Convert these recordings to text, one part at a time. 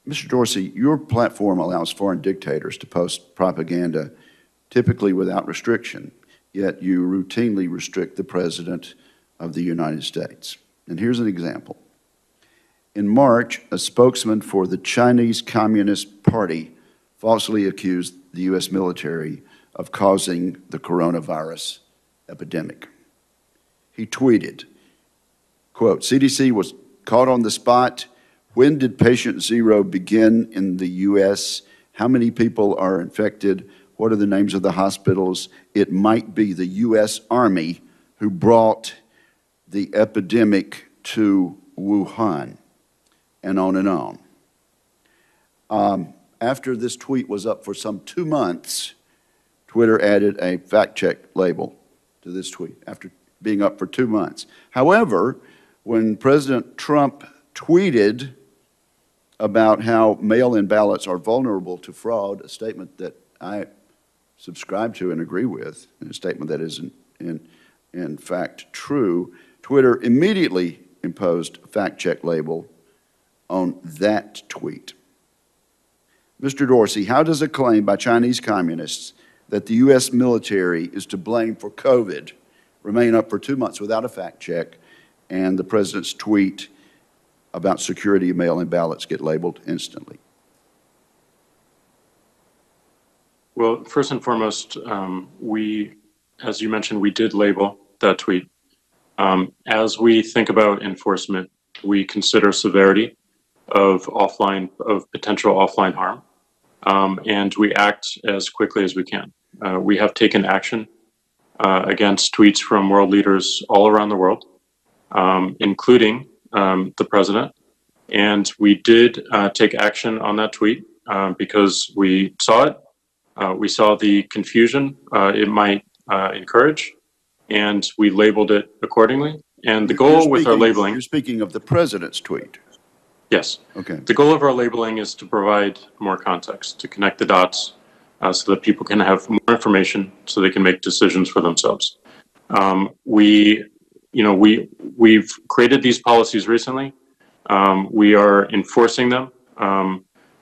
Mr. Dorsey, your platform allows foreign dictators to post propaganda, typically without restriction, yet you routinely restrict the President of the United States. And here's an example. In March, a spokesman for the Chinese Communist Party falsely accused the U.S. military of causing the coronavirus epidemic. He tweeted, quote, "CDC was caught on the spot. When did patient zero begin in the U.S.? How many people are infected? What are the names of the hospitals? It might be the U.S. Army who brought the epidemic to Wuhan," and on and on. After this tweet was up for some 2 months, Twitter added a fact-check label to this tweet after being up for 2 months. However, when President Trump tweeted about how mail-in ballots are vulnerable to fraud, a statement that I subscribe to and agree with, and a statement that is in fact true, Twitter immediately imposed a fact-check label on that tweet. Mr. Dorsey, how does a claim by Chinese communists that the U.S. military is to blame for COVID remain up for 2 months without a fact check, and the President's tweet about security of mail-in ballots get labeled instantly? Well, first and foremost, as you mentioned, we did label that tweet. As we think about enforcement, we consider severity of potential offline harm, and we act as quickly as we can. We have taken action against tweets from world leaders all around the world, including the President, and we did take action on that tweet because we saw it. We saw the confusion it might encourage, and we labeled it accordingly. And the goal with our labeling— You're speaking of the President's tweet? Yes. Okay. The goal of our labeling is to provide more context, to connect the dots so that people can have more information so they can make decisions for themselves. We've created these policies recently. We are enforcing them.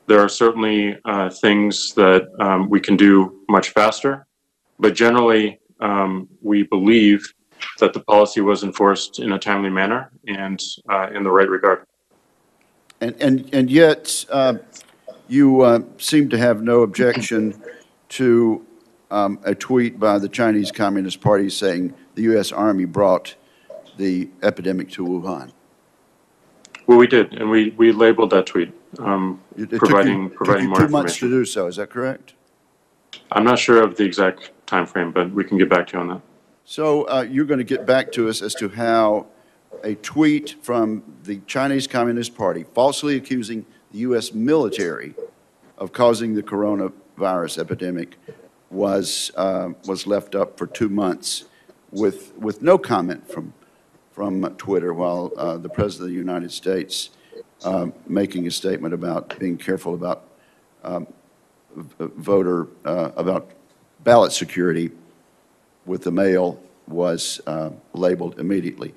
There are certainly things that we can do much faster, but generally we believe that the policy was enforced in a timely manner and in the right regard. And yet you seem to have no objection to a tweet by the Chinese Communist Party saying the U.S. Army brought the epidemic to Wuhan. Well, we did, and we labeled that tweet, providing took you more 2 months to information. do so, is that correct? I'm not sure of the exact time frame, but we can get back to you on that. So you're going to get back to us as to how a tweet from the Chinese Communist Party falsely accusing the U.S. military of causing the coronavirus epidemic was left up for 2 months with no comment from Twitter, while the President of the United States making a statement about being careful about about ballot security with the mail was labeled immediately.